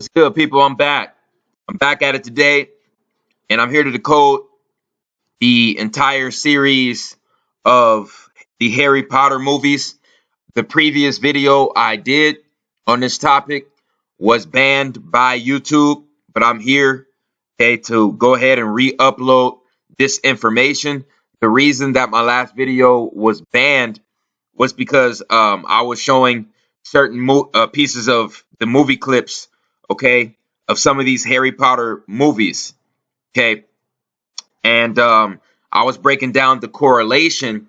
What's good, people? I'm back. I'm back at it today, and I'm here to decode the entire series of the Harry Potter movies. The previous video I did on this topic was banned by YouTube, but I'm here, okay, to go ahead and re-upload this information. The reason that my last video was banned was because I was showing certain pieces of the movie clips, okay, of some of these Harry Potter movies, okay, and I was breaking down the correlation,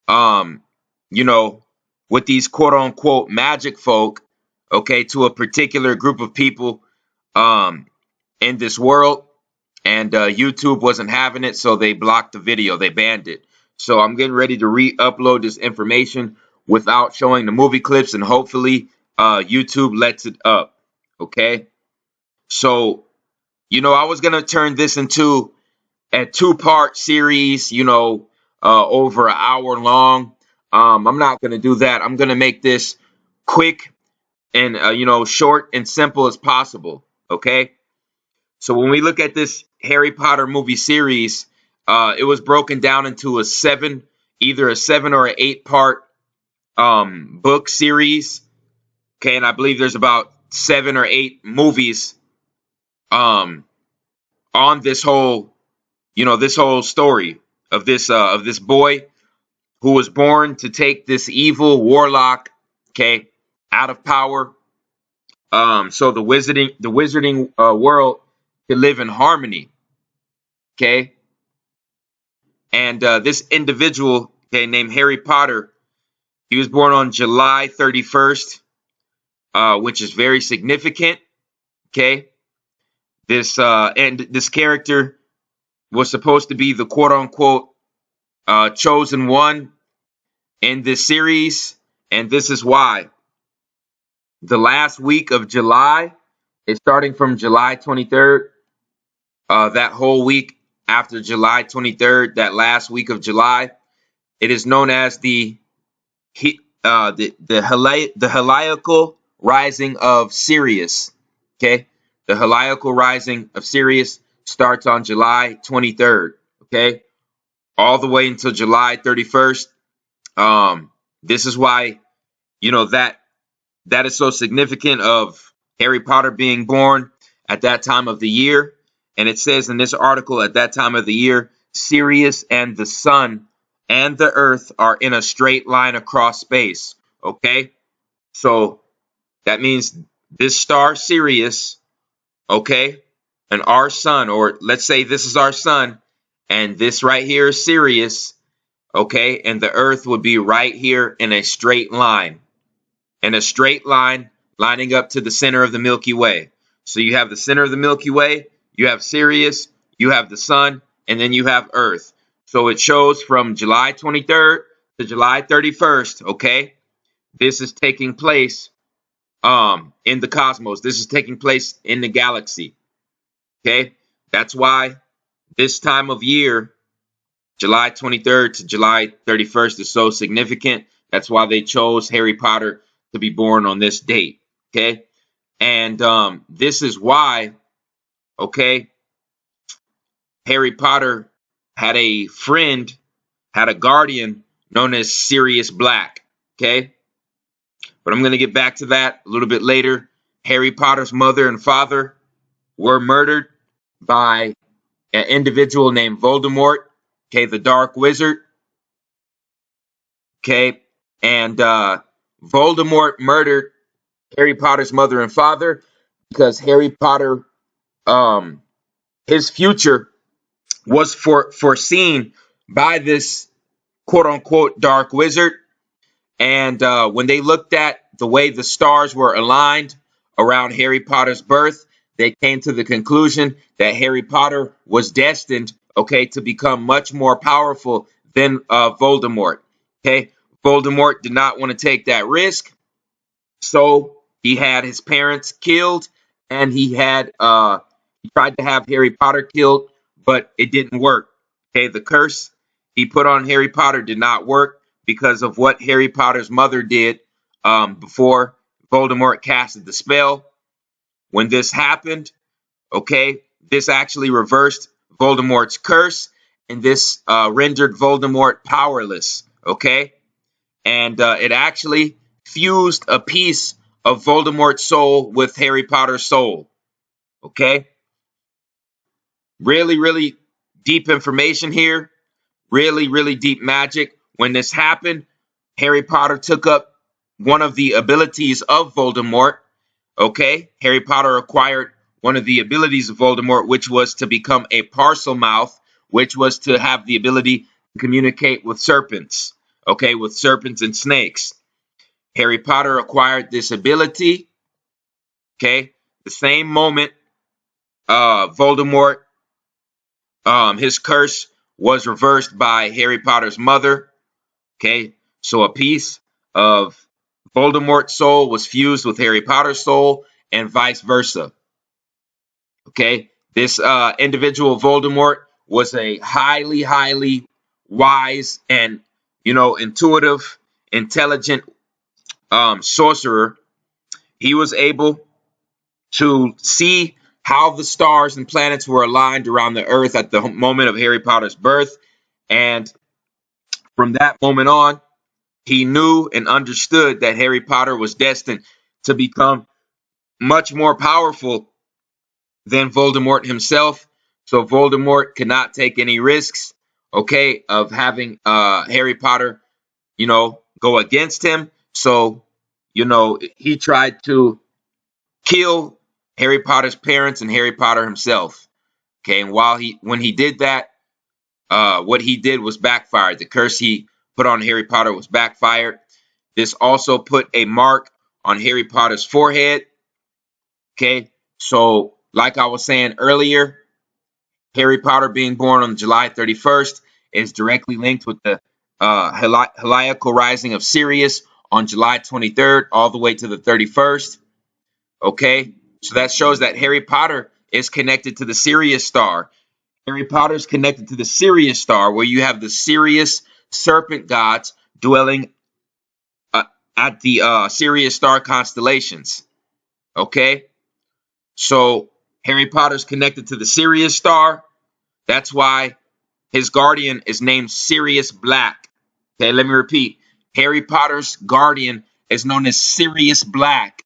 um, you know, with these quote unquote magic folk, okay, to a particular group of people in this world, and YouTube wasn't having it, so they blocked the video, they banned it. So I'm getting ready to re-upload this information without showing the movie clips, and hopefully YouTube lets it up. Okay, so I was gonna turn this into a two-part series, over an hour long. I'm not gonna do that. I'm gonna make this quick and short and simple as possible. Okay. So when we look at this Harry Potter movie series, it was broken down into either a 7 or an 8-part book series. Okay, and I believe there's about 7 or 8 movies on this whole story of this boy who was born to take this evil warlock, okay, out of power. So the wizarding world could live in harmony. Okay. And this individual, okay, named Harry Potter, he was born on July 31st, which is very significant. Okay. This character was supposed to be the quote unquote chosen one in this series. And this is why. The last week of July is starting from July 23rd. That whole week after July 23rd, that last week of July, it is known as the Heliacal Rising of Sirius. Okay, the Heliacal Rising of Sirius starts on July 23rd. Okay, all the way until July 31st. This is why that is so significant of Harry Potter being born at that time of the year. And it says in this article, at that time of the year, Sirius and the sun and the earth are in a straight line across space. Okay? So that means this star Sirius, okay, and our sun, or let's say this is our sun, and this right here is Sirius, okay, and the earth would be right here in a straight line. In a straight line lining up to the center of the Milky Way. So you have the center of the Milky Way, you have Sirius, you have the sun, and then you have Earth. So it shows from July 23rd to July 31st, okay? This is taking place in the cosmos. This is taking place in the galaxy. Okay? That's why this time of year, July 23rd to July 31st, is so significant. That's why they chose Harry Potter to be born on this date. Okay? And this is why, okay, Harry Potter had a friend, had a guardian known as Sirius Black. Okay? But I'm going to get back to that a little bit later. Harry Potter's mother and father were murdered by an individual named Voldemort, okay, the Dark Wizard. Okay? And Voldemort murdered Harry Potter's mother and father because Harry Potter, his future was foreseen by this quote unquote dark wizard. And when they looked at the way the stars were aligned around Harry Potter's birth, they came to the conclusion that Harry Potter was destined, okay, to become much more powerful than Voldemort. Okay, Voldemort did not want to take that risk, so he had his parents killed, and he tried to have Harry Potter killed, but it didn't work. Okay, the curse he put on Harry Potter did not work because of what Harry Potter's mother did before Voldemort casted the spell. when this happened, okay, this actually reversed Voldemort's curse, and this rendered Voldemort powerless, okay? And it actually fused a piece of Voldemort's soul with Harry Potter's soul, okay? Really, really deep information here. Really, really deep magic. When this happened, Harry Potter took up one of the abilities of Voldemort. Okay, Harry Potter acquired one of the abilities of Voldemort, which was to become a parcel mouth, which was to have the ability to communicate with serpents. Okay, with serpents and snakes. Harry Potter acquired this ability. Okay, the same moment Voldemort, his curse was reversed by Harry Potter's mother. Okay, so a piece of Voldemort's soul was fused with Harry Potter's soul, and vice versa. Okay, this individual Voldemort was a highly, highly wise and intuitive, intelligent sorcerer. He was able to see how the stars and planets were aligned around the Earth at the moment of Harry Potter's birth, and from that moment on, he knew and understood that Harry Potter was destined to become much more powerful than Voldemort himself. So Voldemort could not take any risks, okay, of having Harry Potter, go against him. So, he tried to kill Harry Potter's parents and Harry Potter himself. Okay, and when he did that, what he did was backfired. The curse he put on Harry Potter was backfired. This also put a mark on Harry Potter's forehead. Okay, so like I was saying earlier, Harry Potter being born on July 31st is directly linked with the heliacal rising of Sirius on July 23rd all the way to the 31st. Okay, so that shows that Harry Potter is connected to the Sirius star. Harry Potter is connected to the Sirius star, where you have the Sirius serpent gods dwelling at the Sirius star constellations. Okay, so Harry Potter's connected to the Sirius star. That's why his guardian is named Sirius Black. Okay, let me repeat. Harry Potter's guardian is known as Sirius Black.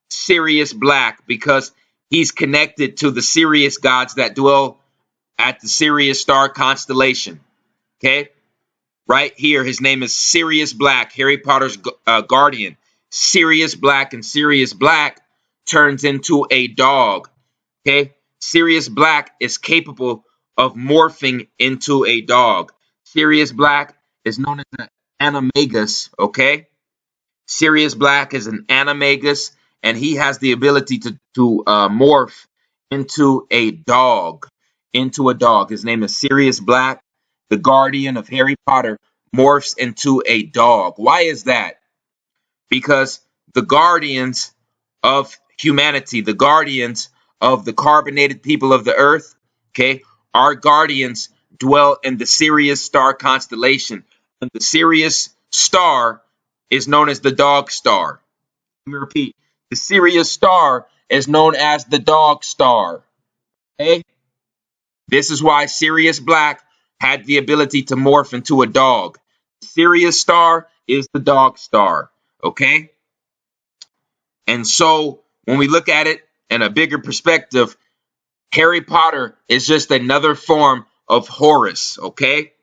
Sirius Black, because he's connected to the Sirius gods that dwell at the Sirius star constellation. Okay, right here, his name is Sirius Black, Harry Potter's guardian. Sirius Black, and Sirius Black turns into a dog. Okay, Sirius Black is capable of morphing into a dog. Sirius Black is known as an animagus. Okay, Sirius Black is an animagus, and he has the ability to morph into a dog. Into a dog. His name is Sirius Black. The guardian of Harry Potter morphs into a dog. Why is that? Because the guardians of humanity, the guardians of the carbonated people of the earth, okay, our guardians dwell in the Sirius star constellation. And the Sirius star is known as the dog star. Let me repeat. The Sirius star is known as the dog star. Okay? This is why Sirius Black had the ability to morph into a dog. Sirius star is the dog star. Okay? And so when we look at it in a bigger perspective, Harry Potter is just another form of Horus. Okay?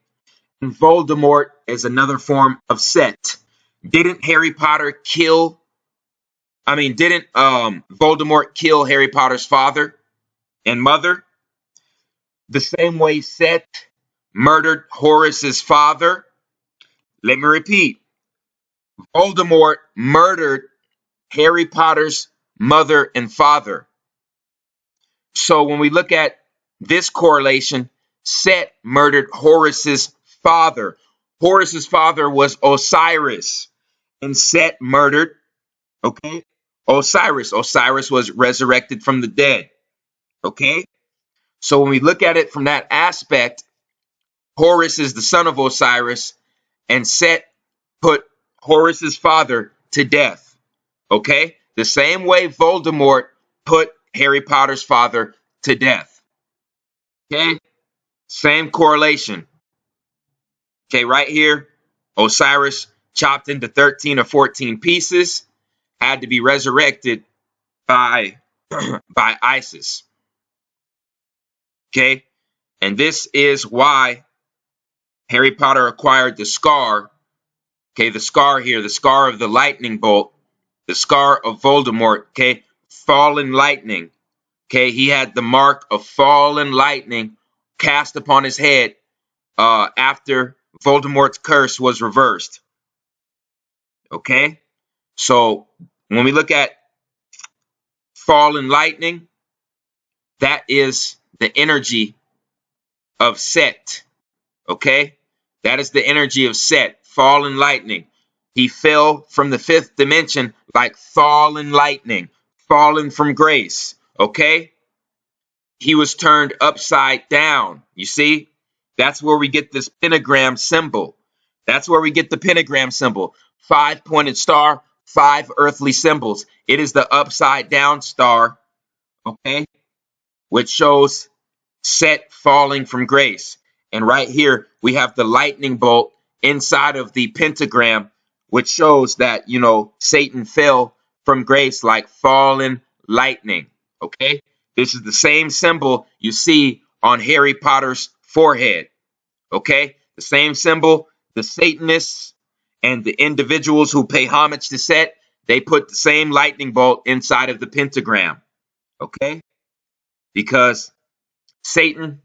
And Voldemort is another form of Set. Didn't Voldemort kill Harry Potter's father and mother? The same way Set murdered Horus's father. Let me repeat. Voldemort murdered Harry Potter's mother and father. So when we look at this correlation, Set murdered Horus's father. Horus's father was Osiris, and Set murdered, okay, Osiris. Osiris was resurrected from the dead. Okay? So when we look at it from that aspect, Horus is the son of Osiris, and Set put Horus's father to death. Okay? The same way Voldemort put Harry Potter's father to death. Okay? Same correlation. Okay, right here, Osiris chopped into 13 or 14 pieces, had to be resurrected by by Isis. Okay? And this is why Harry Potter acquired the scar. Okay, the scar here, the scar of the lightning bolt, the scar of Voldemort, okay, fallen lightning. Okay, he had the mark of fallen lightning cast upon his head after Voldemort's curse was reversed. Okay, so when we look at fallen lightning, that is the energy of Set. Okay, that is the energy of Set, fallen lightning. He fell from the fifth dimension like fallen lightning, fallen from grace. Okay, he was turned upside down. You see, that's where we get this pentagram symbol. That's where we get the pentagram symbol. 5-pointed star, 5 earthly symbols. It is the upside down star, okay, which shows Set falling from grace. And right here, we have the lightning bolt inside of the pentagram, which shows that, Satan fell from grace like fallen lightning. Okay? This is the same symbol you see on Harry Potter's forehead. Okay? The same symbol, the Satanists and the individuals who pay homage to Set, they put the same lightning bolt inside of the pentagram. Okay? Because Satan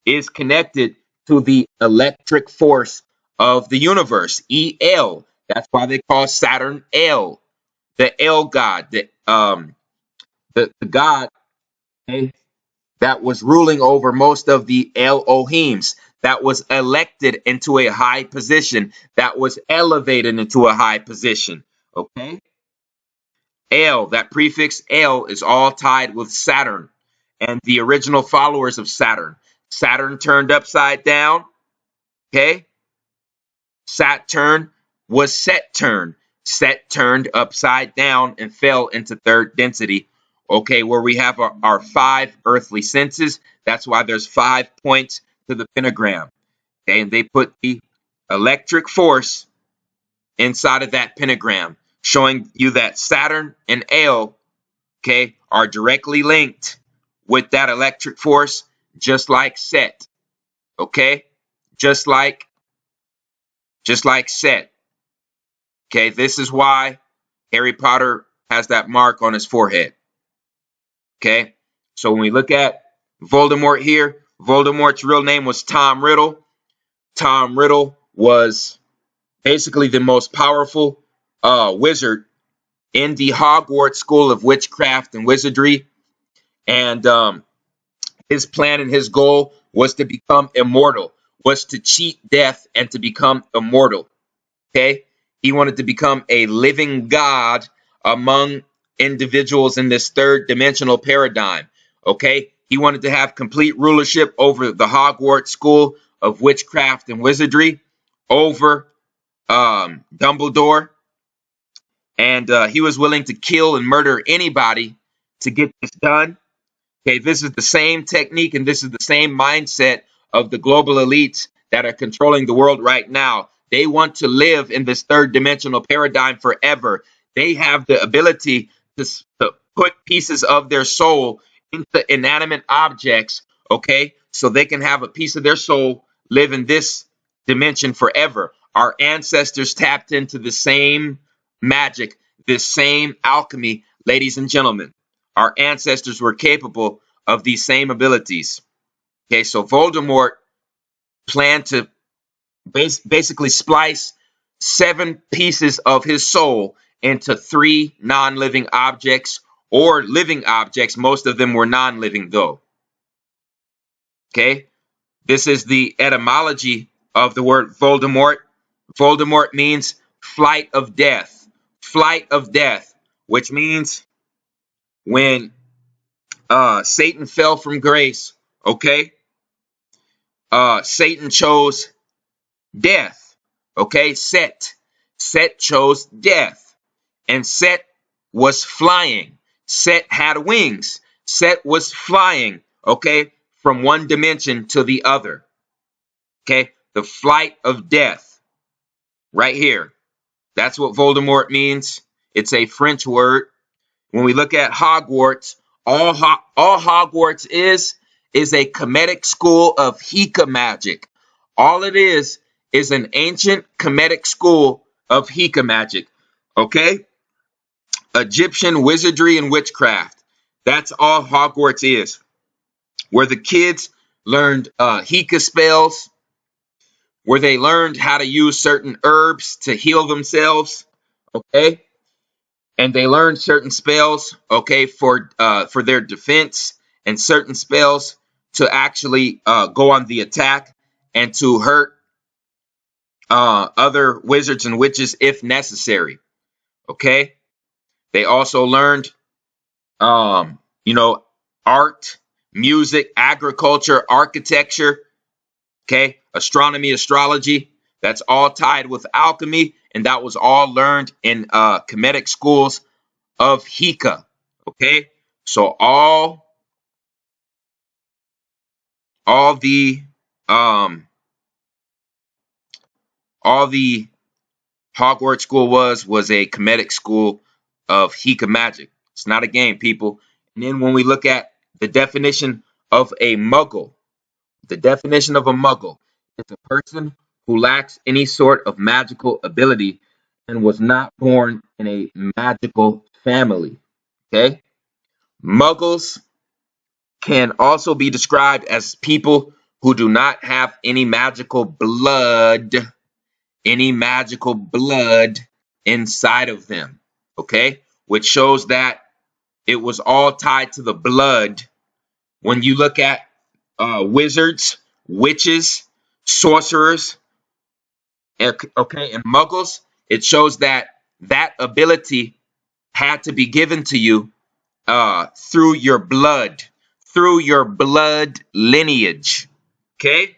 is connected to the electric force of the universe, El. That's why they call Saturn El, the El god, the god, okay, that was ruling over most of the Elohims, that was elected into a high position, that was elevated into a high position. Okay? El, that prefix El, is all tied with Saturn and the original followers of Saturn. Saturn turned upside down. Okay? Saturn was Set turn. Set turned upside down and fell into third density. Okay, where we have our 5 earthly senses. That's why there's 5 points to the pentagram. Okay, and they put the electric force inside of that pentagram, showing you that Saturn and El, okay, are directly linked with that electric force, just like Set. Okay? Just like Set. Okay, this is why Harry Potter has that mark on his forehead. Okay? So when we look at Voldemort here, Voldemort's real name was Tom Riddle. Tom Riddle was basically the most powerful wizard in the Hogwarts School of Witchcraft and Wizardry. And his plan and his goal was to become immortal, was to cheat death and to become immortal. Okay? He wanted to become a living god among individuals in this third dimensional paradigm. Okay? He wanted to have complete rulership over the Hogwarts School of Witchcraft and Wizardry, over Dumbledore. And he was willing to kill and murder anybody to get this done. Okay, this is the same technique and this is the same mindset of the global elites that are controlling the world right now. They want to live in this third dimensional paradigm forever. They have the ability to put pieces of their soul into inanimate objects, okay, so they can have a piece of their soul live in this dimension forever. Our ancestors tapped into the same magic, this same alchemy, ladies and gentlemen. Our ancestors were capable of these same abilities. Okay, so Voldemort planned to basically splice 7 pieces of his soul into 3 non-living objects or living objects. Most of them were non-living though. Okay, this is the etymology of the word Voldemort. Voldemort means flight of death. Flight of death, which means when Satan fell from grace, okay, Satan chose death, okay, Set chose death, and Set was flying. Set had wings. Set was flying, okay, from one dimension to the other. Okay, the flight of death, right here. That's what Voldemort means. It's a French word. When we look at Hogwarts, all Hogwarts is a Kemetic school of Hika magic. All it is an ancient Kemetic school of Hika magic. Okay? Egyptian wizardry and witchcraft. That's all Hogwarts is. Where the kids learned Hika spells, where they learned how to use certain herbs to heal themselves. Okay? And they learned certain spells, okay, for their defense, and certain spells to actually go on the attack and to hurt other wizards and witches if necessary. Okay, they also learned, you know, art, music, agriculture, architecture. Okay, astronomy, astrology. That's all tied with alchemy, and that was all learned in Kemetic schools of Hika. Okay, so all the all the Hogwarts school was a Kemetic school of Hika magic. It's not a game, people. And then when we look at the definition of a Muggle, the definition of a Muggle is a person who lacks any sort of magical ability and was not born in a magical family. Okay, Muggles can also be described as people who do not have any magical blood inside of them, okay? Which shows that it was all tied to the blood. When you look at wizards, witches, sorcerers, okay, and muggles, it shows that ability had to be given to you through your blood lineage. Okay?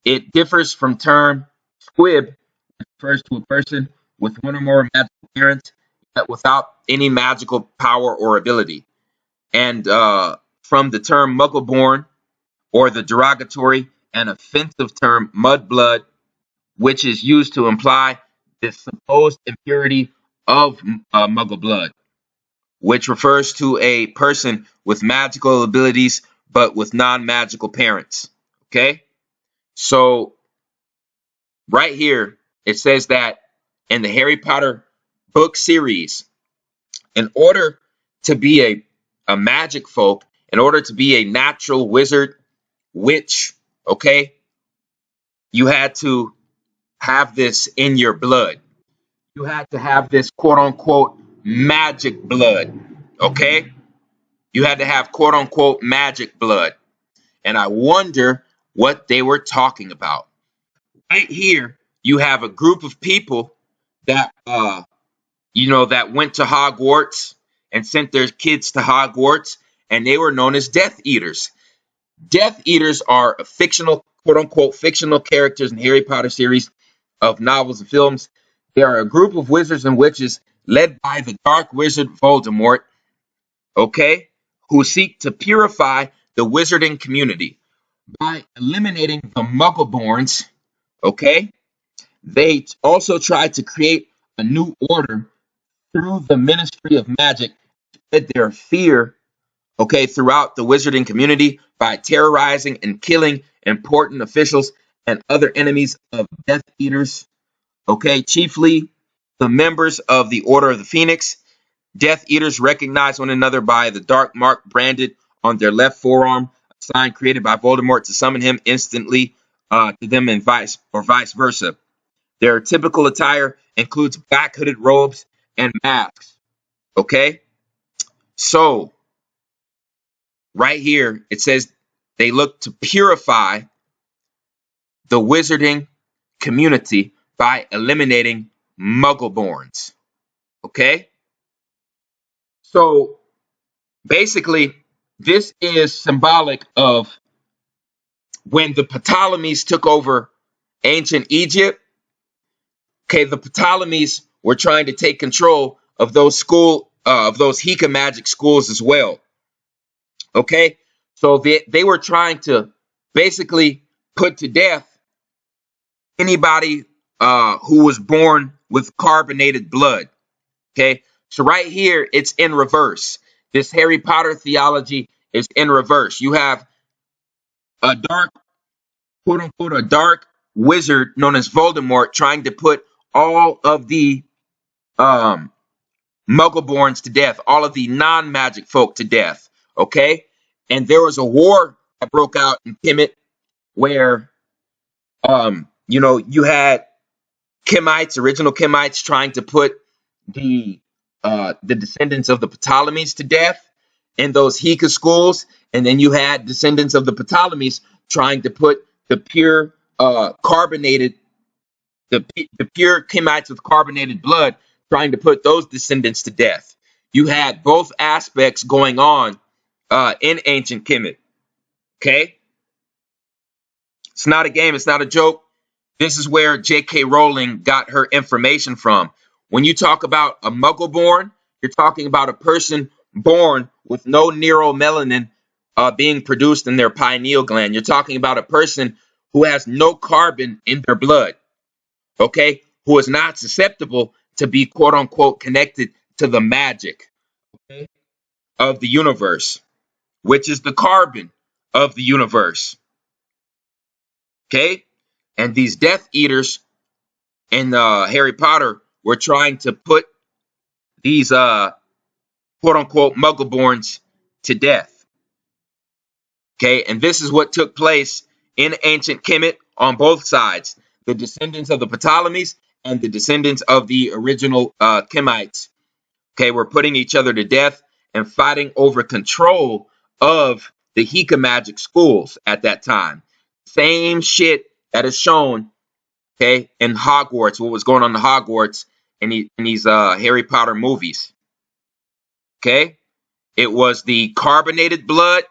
It differs from term squib, which refers to a person with one or more magical parents, but without any magical power or ability. And from the term Muggleborn, or the derogatory and offensive term mudblood, which is used to imply the supposed impurity of Muggle blood, which refers to a person with magical abilities but with non-magical parents. Okay? So right here, it says that in the Harry Potter book series, in order to be a magic folk, in order to be a natural wizard, witch, okay, you had to have this in your blood. You had to have this quote unquote magic blood, okay? You had to have quote unquote magic blood. And I wonder what they were talking about. Right here, you have a group of people that, that went to Hogwarts and sent their kids to Hogwarts, and they were known as Death Eaters. Death Eaters are a fictional, quote unquote, fictional characters in Harry Potter series of novels and films. They are a group of wizards and witches led by the dark wizard Voldemort, okay, who seek to purify the wizarding community by eliminating the Muggleborns, okay. They also try to create a new order through the Ministry of Magic, spread their fear, okay, throughout the wizarding community by terrorizing and killing important officials and other enemies of Death Eaters, okay, chiefly the members of the Order of the Phoenix. Death Eaters recognize one another by the dark mark branded on their left forearm, a sign created by Voldemort to summon him instantly to them, and vice versa. Their typical attire includes black hooded robes and masks. Okay? So, right here, it says they look to purify the wizarding community by eliminating Muggleborns. Okay? So, basically, this is symbolic of when the Ptolemies took over ancient Egypt. Okay, the Ptolemies were trying to take control of those Hika magic schools as well. Okay, so they were trying to basically put to death anybody who was born with carbonated blood. Okay, so right here it's in reverse. This Harry Potter theology is in reverse. You have a dark, quote unquote, a dark wizard known as Voldemort trying to put all of the um, Muggleborns to death, all of the non-magic folk to death. Okay, and there was a war that broke out in Kemet where you had Kemites, original Kemites, trying to put the descendants of the Ptolemies to death in those Heka schools, and then you had descendants of the Ptolemies trying to put the pure carbonated, the pure Kemites with carbonated blood, trying to put those descendants to death. You had both aspects going on in ancient Kemet. Okay, it's not a game. It's not a joke. This is where J.K. Rowling got her information from. When you talk about a Muggle-born, you're talking about a person born with no neuromelanin being produced in their pineal gland. You're talking about a person who has no carbon in their blood, okay? Who is not susceptible to be quote-unquote connected to the magic, okay, of the universe, which is the carbon of the universe, okay? And these Death Eaters in Harry Potter were trying to put these quote unquote Muggleborns to death. Okay, and this is what took place in ancient Kemet on both sides. The descendants of the Ptolemies and the descendants of the original Kemites, okay, were putting each other to death and fighting over control of the Heka magic schools at that time. Same shit that is shown, okay, in Hogwarts, what was going on in Hogwarts in these Harry Potter movies. Okay, it was the carbonated blood,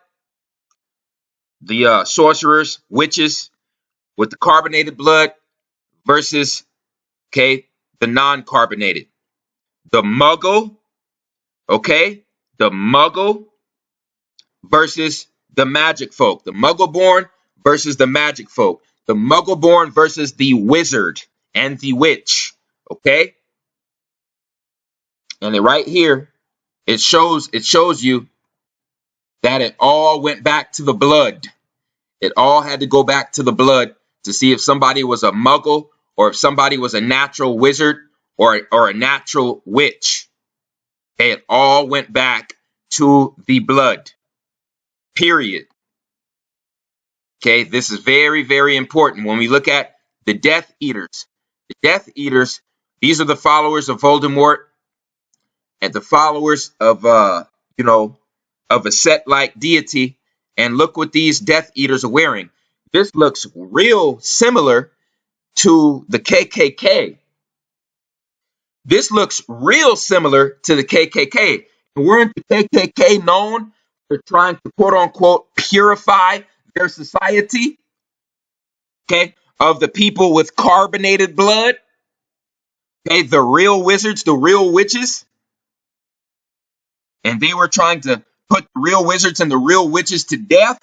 the sorcerers, witches with the carbonated blood versus, okay, the non-carbonated. The Muggle, okay, the Muggle versus the magic folk. The Muggle-born versus the magic folk. The Muggle-born versus the wizard and the witch, okay? And right here, it shows you that it all went back to the blood. It all had to go back to the blood to see if somebody was a Muggle or if somebody was a natural wizard or a natural witch. Okay, it all went back to the blood. Period. Okay, this is very, very important. When we look at the Death Eaters, these are the followers of Voldemort and the followers of of a set-like deity. And look what these Death Eaters are wearing. This looks real similar to the KKK. This looks real similar to the KKK. And weren't the KKK known for trying to quote unquote purify their society? Okay, of the people with carbonated blood. Okay, the real wizards, the real witches. And they were trying to put the real wizards and the real witches to death.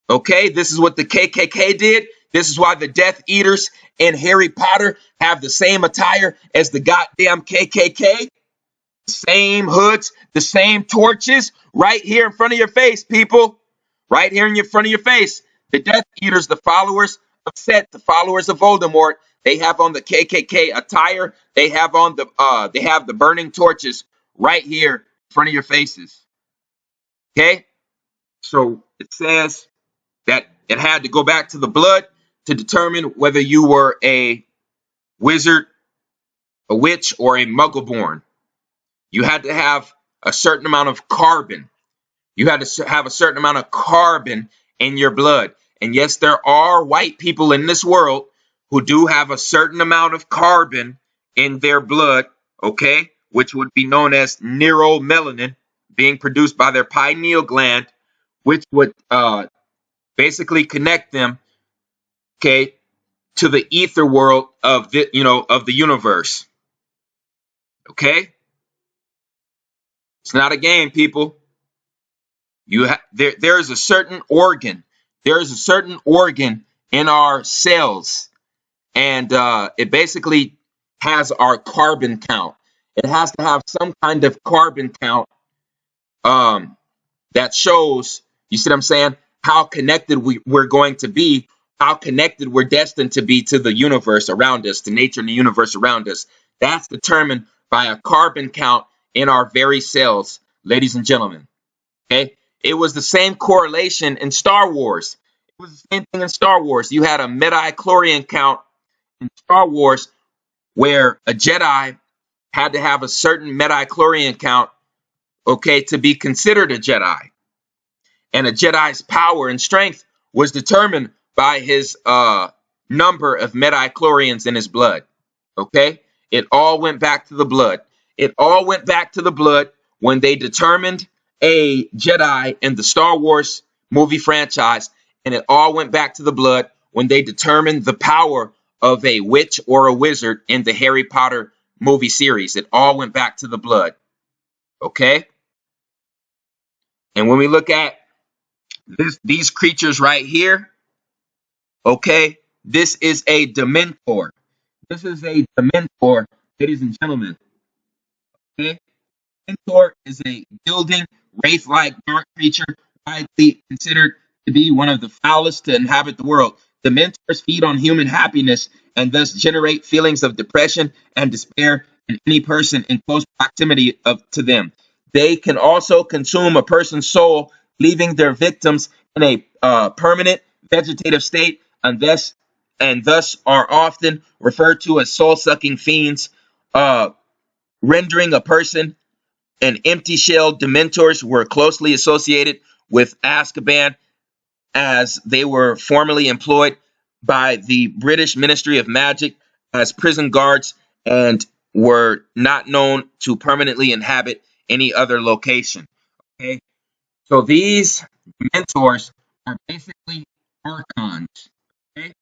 Okay, this is what the KKK did. This is why the Death Eaters in Harry Potter have the same attire as the goddamn KKK. The same hoods, the same torches, right here in front of your face, people. Right here in front of your face. The Death Eaters, the followers of Set, the followers of Voldemort, they have on the KKK attire. They have on the burning torches right here in front of your faces. Okay, so it says that it had to go back to the blood to determine whether you were a wizard, a witch, or a Muggle-born. You had to have a certain amount of carbon. You had to have a certain amount of carbon in your blood. And yes, there are white people in this world who do have a certain amount of carbon in their blood, okay, which would be known as neuromelanin being produced by their pineal gland, which would basically connect them, okay, to the ether world of the universe. Okay? It's not a game, people. There's a certain organ. There's a certain organ in our cells, and it basically has our carbon count. It has to have some kind of carbon count um, that shows, you see what I'm saying, how connected we're going to be, how connected we're destined to be to the universe around us, to nature and the universe around us. That's determined by a carbon count in our very cells, ladies and gentlemen. Okay? It was the same correlation in Star Wars. It was the same thing in Star Wars. You had a midi-chlorian count in Star Wars where a Jedi had to have a certain midi-chlorian count, okay, to be considered a Jedi. And a Jedi's power and strength was determined by his number of midi-chlorians in his blood. Okay? It all went back to the blood. It all went back to the blood when they determined a Jedi in the Star Wars movie franchise, and it all went back to the blood when they determined the power of a witch or a wizard in the Harry Potter movie series. It all went back to the blood. Okay? And when we look at these creatures right here, okay, this is a Dementor. This is a Dementor, ladies and gentlemen. Okay? Dementor is a gilding, wraith-like dark creature widely considered to be one of the foulest to inhabit the world. Dementors feed on human happiness and thus generate feelings of depression and despair in any person in close proximity to them. They can also consume a person's soul, leaving their victims in a permanent vegetative state, and thus are often referred to as soul-sucking fiends, rendering a person an empty shell. Dementors were closely associated with Azkaban, as they were formerly employed by the British Ministry of Magic as prison guards and were not known to permanently inhabit any other location. Okay, so these Dementors are basically archons. Okay,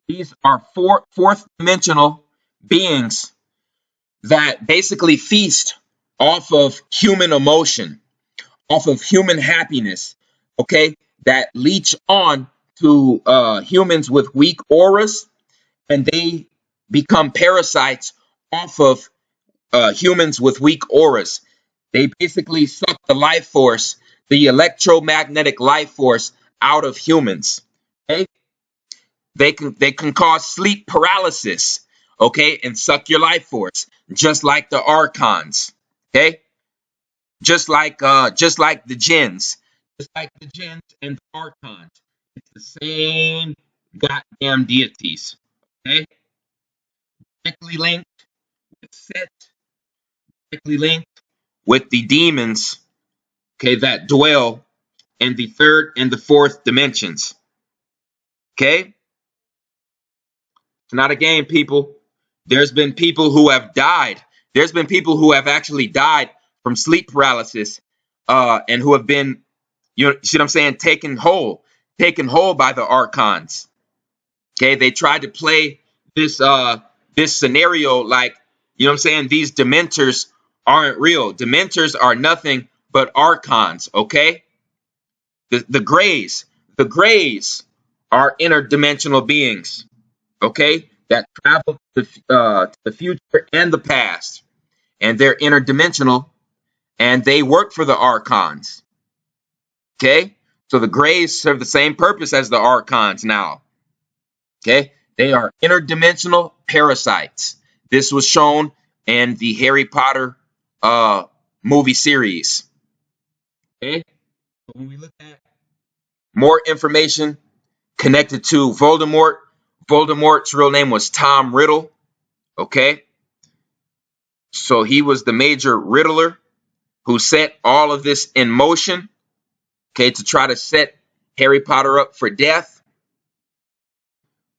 these are fourth dimensional beings that basically feast off of human emotion, off of human happiness, okay, that leech on to humans with weak auras, and they become parasites off of humans with weak auras. They basically suck the life force, the electromagnetic life force, out of humans. Okay, they can cause sleep paralysis, okay, and suck your life force, just like the archons. Okay, just like the jinns, just like the jinns and the archons. It's the same goddamn deities. Okay, directly linked with Set, directly linked with the demons. Okay, that dwell in the third and the fourth dimensions. Okay, it's not a game, people. There's been people who have died. There's been people who have actually died from sleep paralysis, and who have been, you see what I'm saying, taken whole by the archons. Okay, they tried to play this scenario like, you know what I'm saying, these Dementors aren't real. Dementors are nothing but archons. Okay, the Greys are interdimensional beings. Okay, that travel to the future and the past, and they're interdimensional, and they work for the archons. Okay, so the Greys serve the same purpose as the archons now. Okay, they are interdimensional parasites. This was shown in the Harry Potter movie series. Okay, so when we look at more information connected to Voldemort, Voldemort's real name was Tom Riddle. Okay, so he was the major Riddler who set all of this in motion, okay, to try to set Harry Potter up for death.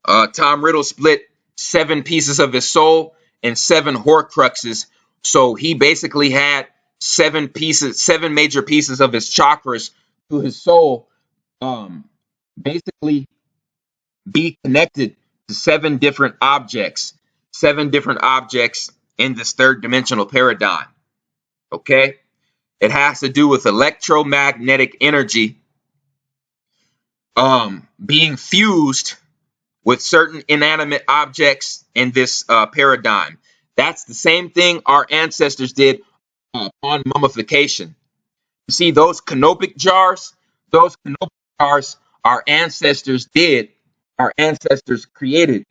Tom Riddle split 7 pieces of his soul and 7 Horcruxes, so he basically had 7 major pieces of his chakras to his soul, basically be connected to 7 different objects in this third dimensional paradigm. Okay, It has to do with electromagnetic energy being fused with certain inanimate objects in this paradigm. That's the same thing our ancestors did upon mummification. You see, those canopic jars, our ancestors did, our ancestors created,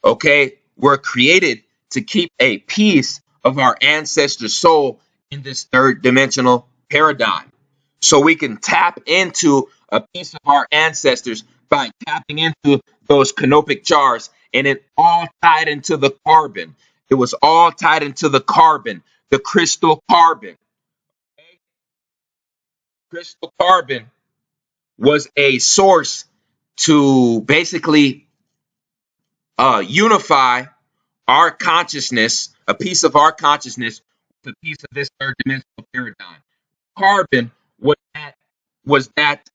okay, were created to keep a piece of our ancestors' soul in this third dimensional paradigm. So we can tap into a piece of our ancestors by tapping into those canopic jars, and it all tied into the carbon. It was all tied into the carbon, the crystal carbon. Okay? Crystal carbon was a source to basically unify our consciousness, a piece of our consciousness, with a piece of this third dimensional paradigm. Carbon was that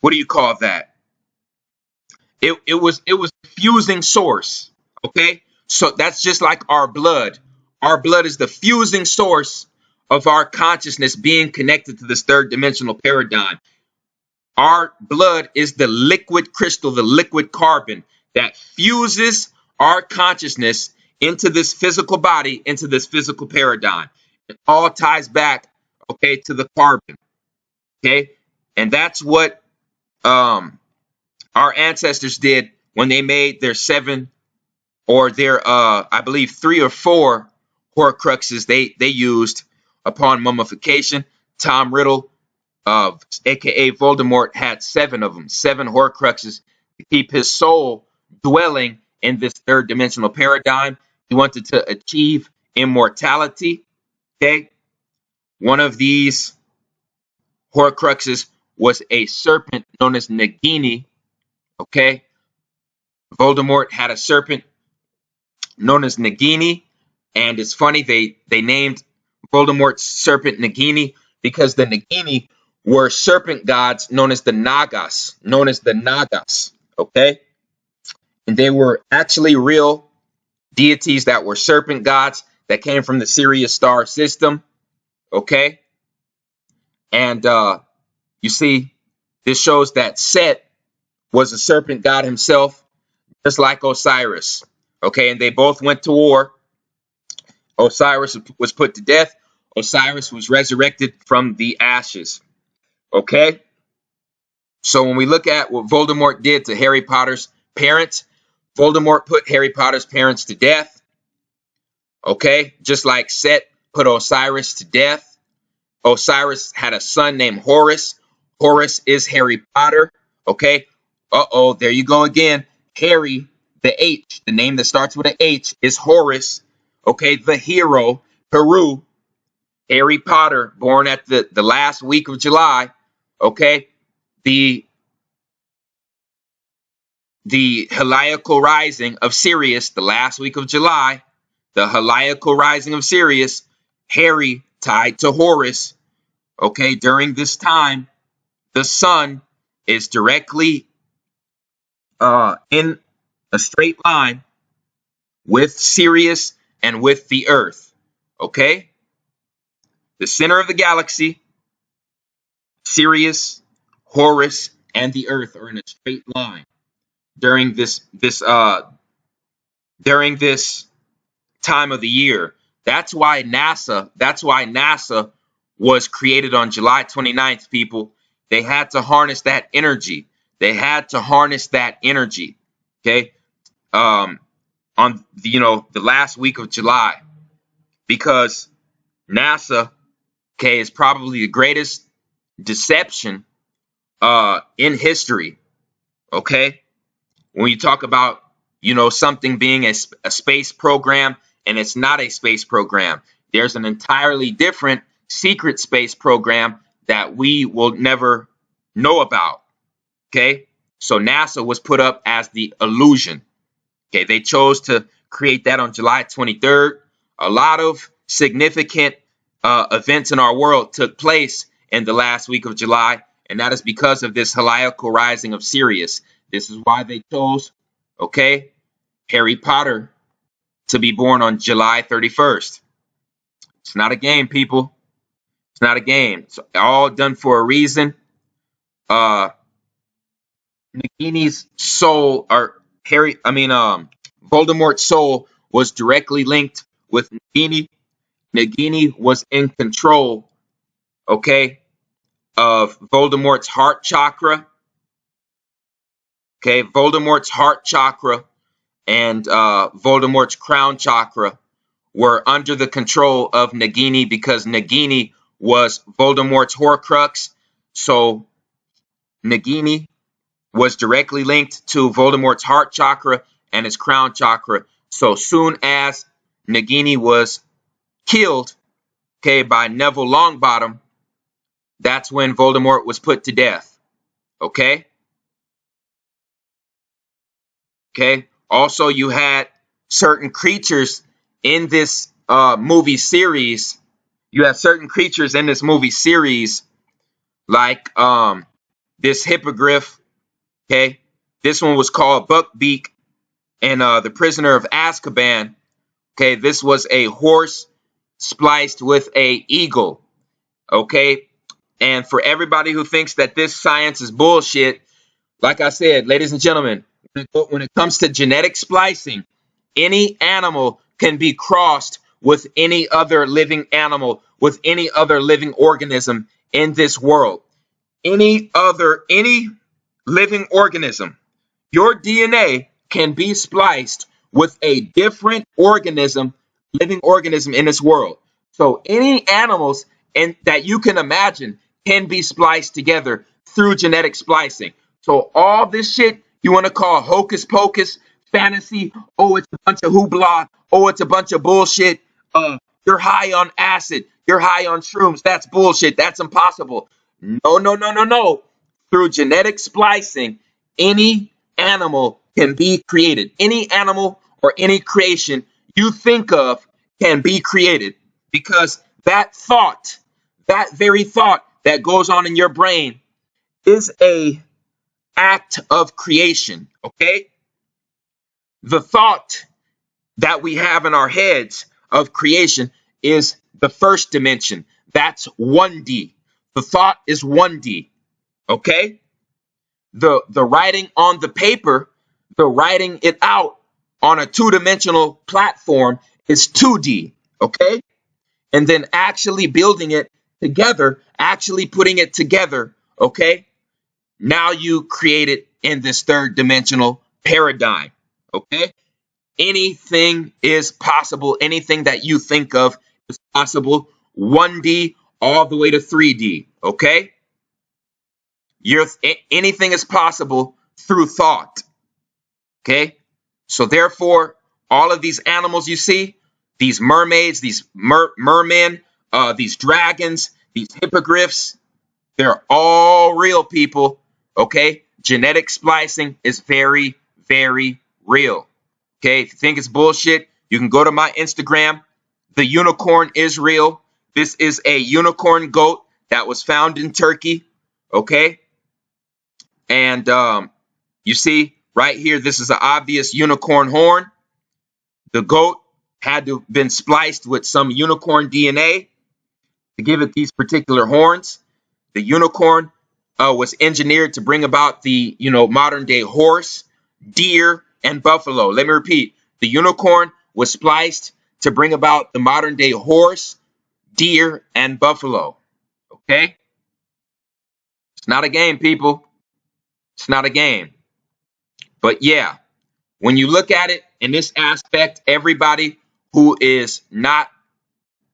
what do you call that? It was a fusing source. Okay? So that's just like our blood. Our blood is the fusing source of our consciousness being connected to this third dimensional paradigm. Our blood is the liquid crystal, the liquid carbon that fuses our consciousness into this physical body, into this physical paradigm. It all ties back, okay, to the carbon. Okay? And that's what our ancestors did when they made their seven or their I believe 3 or 4 horcruxes they used upon mummification. Tom Riddle, aka Voldemort, had 7 of them, 7 horcruxes to keep his soul dwelling in this third dimensional paradigm. He wanted to achieve immortality. Okay, one of these horcruxes was a serpent known as Nagini. Okay, Voldemort had a serpent known as Nagini, and it's funny they named Voldemort's serpent Nagini because the Nagini were serpent gods known as the Nagas, okay? And they were actually real deities that were serpent gods that came from the Sirius star system, okay? And you see, this shows that Set was a serpent god himself, just like Osiris, okay? And they both went to war. Osiris was put to death. Osiris was resurrected from the ashes, okay? So when we look at what Voldemort did to Harry Potter's parents, Voldemort put Harry Potter's parents to death, okay? Just like Set put Osiris to death. Osiris had a son named Horus. Horus is Harry Potter, okay? Uh-oh, there you go again. Harry, the H, the name that starts with an H, is Horus, okay? The hero, Peru, Harry Potter, born at the last week of July, okay? The heliacal rising of Sirius, the last week of July, the heliacal rising of Sirius, Harry tied to Horus, okay? During this time, the sun is directly in a straight line with Sirius and with the Earth, okay? The center of the galaxy, Sirius, Horus, and the Earth are in a straight line during this time of the year. That's why NASA was created on July 29th, people. They had to harness that energy. Okay? On the last week of July, because NASA, okay, is probably the greatest deception in history. Okay? When you talk about, something being a space program, and it's not a space program. There's an entirely different secret space program that we will never know about. Okay? So NASA was put up as the illusion. Okay, they chose to create that on July 23rd. A lot of significant events in our world took place in the last week of July, and that is because of this heliacal rising of Sirius. This is why they chose, okay, Harry Potter to be born on July 31st. It's not a game, people. It's not a game. It's all done for a reason. Nagini's soul, or Voldemort's soul was directly linked with Nagini. Nagini was in control, okay, of Voldemort's heart chakra. Okay, Voldemort's heart chakra and Voldemort's crown chakra were under the control of Nagini because Nagini was Voldemort's Horcrux. So Nagini was directly linked to Voldemort's heart chakra and his crown chakra. So soon as Nagini was killed, okay, by Neville Longbottom, that's when Voldemort was put to death. Okay? Okay? Also, you had certain creatures in this movie series. You have certain creatures in this movie series like this hippogriff. Okay? This one was called Buckbeak and The Prisoner of Azkaban. Okay? This was a horse spliced with a eagle. Okay? And for everybody who thinks that this science is bullshit, like I said, ladies and gentlemen, when it comes to genetic splicing, any animal can be crossed with any other living animal, with any other living organism in this world. Any living organism, your DNA can be spliced with a different living organism in this world. So any animals that you can imagine can be spliced together through genetic splicing. So all this shit you want to call hocus pocus, fantasy, oh, it's a bunch of hoopla, oh, it's a bunch of bullshit, you're high on acid, you're high on shrooms, that's bullshit, that's impossible. No, no, no, no, no. Through genetic splicing, any animal can be created. Any animal or any creation you think of can be created because that very thought that goes on in your brain is a act of creation, okay? The thought that we have in our heads of creation is the first dimension. That's 1D. The thought is 1D, okay? The writing on the paper, the writing it out on a two-dimensional platform is 2D, okay? And then actually building it together, actually putting it together, okay? Now you create it in this third dimensional paradigm, okay? Anything is possible. Anything that you think of is possible. 1D all the way to 3D, okay? Anything is possible through thought, okay? So therefore, all of these animals you see, these mermaids, these mermen, these dragons, these hippogriffs, they're all real, people, okay? Genetic splicing is very, very real, okay? If you think it's bullshit, you can go to my Instagram. The unicorn is real. This is a unicorn goat that was found in Turkey, okay? And you see right here, this is an obvious unicorn horn. The goat had to have been spliced with some unicorn DNA to give it these particular horns. The unicorn was engineered to bring about the, modern day horse, deer, and buffalo. Let me repeat. The unicorn was spliced to bring about the modern day horse, deer, and buffalo. Okay? It's not a game, people. It's not a game. But yeah, when you look at it in this aspect, everybody who is not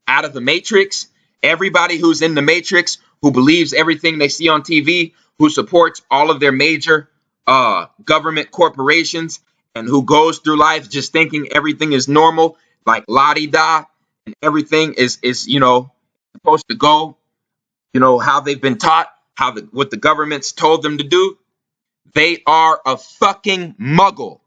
out of the matrix, everybody who's in the matrix, who believes everything they see on TV, who supports all of their major government corporations, and who goes through life just thinking everything is normal, like la-di-da, and everything is supposed to go, how they've been taught, what the government's told them to do. They are a fucking muggle.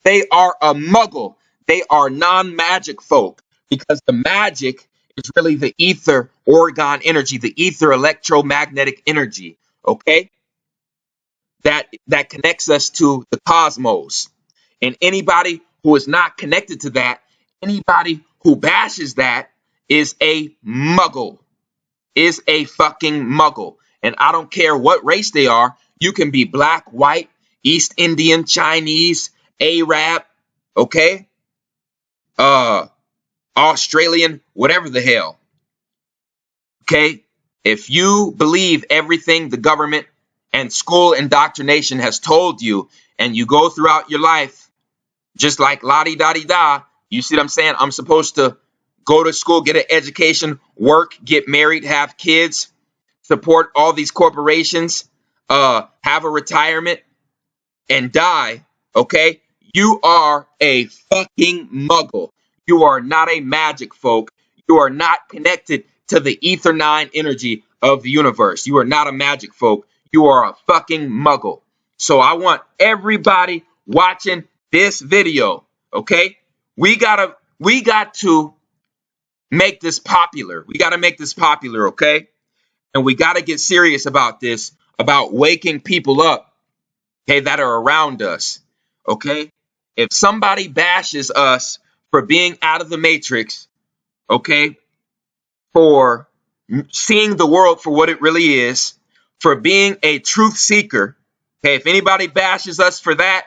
They are a muggle. They are non-magic folk because the magic is really the ether orgone energy, the ether electromagnetic energy, okay? That connects us to the cosmos. And anybody who is not connected to that, anybody who bashes that is a muggle. is a fucking Muggle. And I don't care what race they are. You can be black, white, East Indian, Chinese, Arab, okay? Australian, whatever the hell. Okay? If you believe everything the government and school indoctrination has told you, and you go throughout your life just like la-di-da-di-da, you see what I'm saying? I'm supposed to go to school, get an education, work, get married, have kids, support all these corporations, have a retirement, and die, okay? You are a fucking Muggle. You are not a magic folk. You are not connected to the Ether 9 energy of the universe. You are not a magic folk. You are a fucking Muggle. So I want everybody watching this video, okay? We got to make this popular. We got to make this popular, okay? And we got to get serious about this, about waking people up, okay, that are around us, okay? If somebody bashes us for being out of the matrix, okay, for seeing the world for what it really is, for being a truth seeker, okay, if anybody bashes us for that,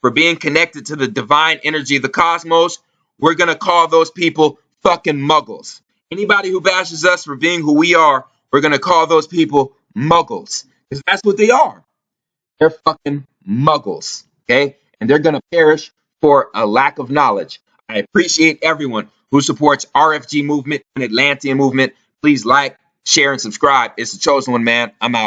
for being connected to the divine energy of the cosmos, we're going to call those people fucking Muggles. Anybody who bashes us for being who we are, we're going to call those people Muggles. Because that's what they are. They're fucking Muggles, okay? And they're going to perish for a lack of knowledge. I appreciate everyone who supports RFG movement and Atlantean movement. Please like, share, and subscribe. It's the Chosen One, man. I'm out.